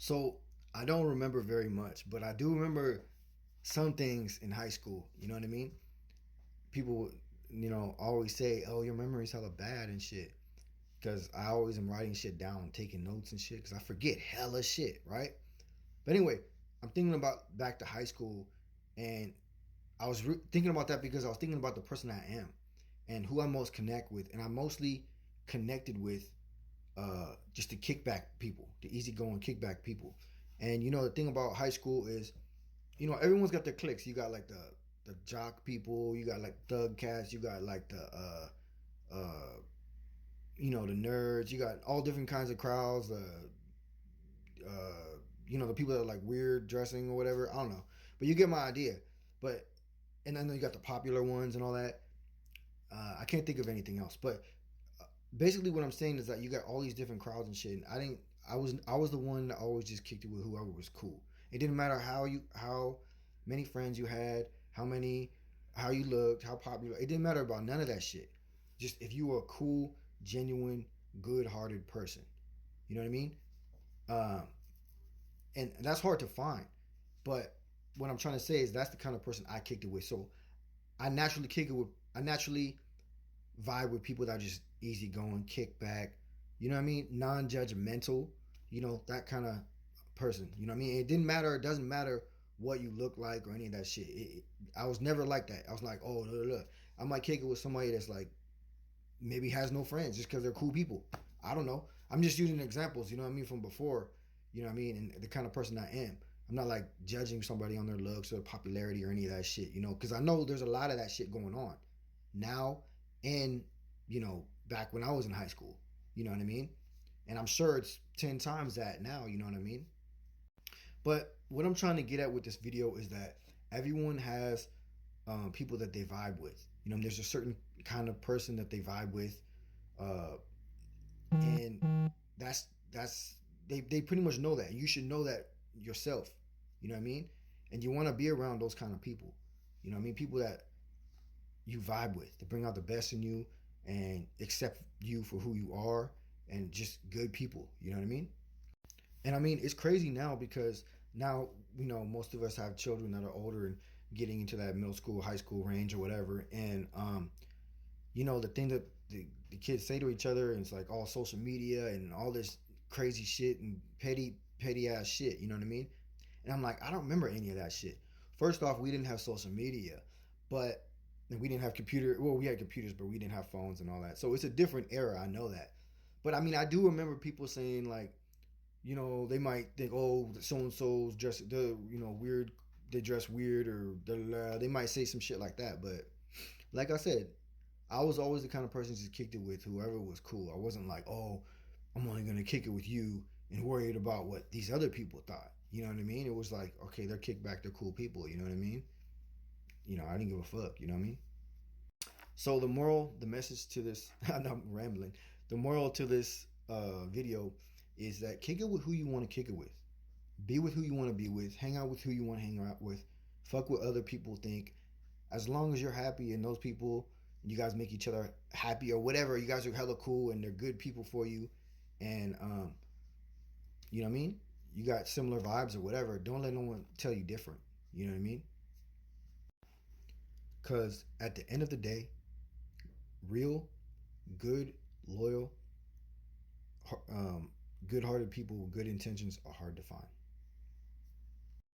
So I don't remember very much, but I do remember some things in high school. You know what I mean? People, always say, "Oh, your memory's hella bad and shit." Because I always am writing shit down, taking notes and shit. Because I forget hella shit, right? But anyway, I'm thinking about back to high school, and I was thinking about that because I was thinking about the person I am and who I most connect with, and I mostly connected with just the kickback people, the easygoing kickback people. And the thing about high school is, everyone's got their cliques. You got like the jock people, you got like thug cats, you got like uh the nerds, you got all different kinds of crowds. The people that are like weird dressing or whatever. I don't know, but you get my idea. But and then you got the popular ones and all that. I can't think of anything else, but basically what I'm saying is that you got all these different crowds and shit. And I didn't. I was the one that always just kicked it with whoever was cool. It didn't matter how many friends you had, how you looked, how popular. It didn't matter about none of that shit. Just if you were a cool, genuine, good-hearted person. You know what I mean? Um, and that's hard to find. But what I'm trying to say is that's the kind of person I kicked it with. So I naturally vibe with people that are just easygoing, kick back, you know what I mean? Non judgmental, that kind of person. You know what I mean? It didn't matter, it doesn't matter what you look like or any of that shit. I was never like that. I was like, oh, look. I might kick it with somebody that's like maybe has no friends just because they're cool people. I don't know. I'm just using examples, you know what I mean, from before, you know what I mean, and the kind of person I am. I'm not like judging somebody on their looks or popularity or any of that shit, because I know there's a lot of that shit going on now and, back when I was in high school, you know what I mean? And I'm sure it's 10 times that now, you know what I mean? But what I'm trying to get at with this video is that everyone has people that they vibe with. There's a certain kind of person that they vibe with, uh, and that's they pretty much know that. You should know that yourself. You know what I mean? And you want to be around those kind of people. You know what I mean? People that you vibe with, to bring out the best in you and accept you for who you are, and just good people. You know what I mean? And I mean, it's crazy now because now, most of us have children that are older and getting into that middle school, high school range or whatever. And, the thing that the kids say to each other, and it's like all social media and all this crazy shit and petty ass shit. You know what I mean? And I'm like, I don't remember any of that shit. First off, we didn't have social media, but and we didn't have computer. Well, we had computers, but we didn't have phones and all that. So it's a different era. I know that. But I mean, I do remember people saying like, they might think, oh, so and so's dress, weird. They dress weird, or they might say some shit like that. But like I said, I was always the kind of person who just kicked it with whoever was cool. I wasn't like, oh, I'm only gonna kick it with you and worried about what these other people thought. You know what I mean? It was like, okay, they're kickback, they're cool people. You know what I mean? I didn't give a fuck. You know what I mean? So the message to this, I'm rambling. The moral to this video is that kick it with who you want to kick it with. Be with who you want to be with. Hang out with who you want to hang out with. Fuck what other people think. As long as you're happy and those people, you guys make each other happy or whatever, you guys are hella cool and they're good people for you. And, you know what I mean? You got similar vibes or whatever. Don't let no one tell you different. You know what I mean? Because at the end of the day, real, good, loyal, um, good-hearted people with good intentions are hard to find.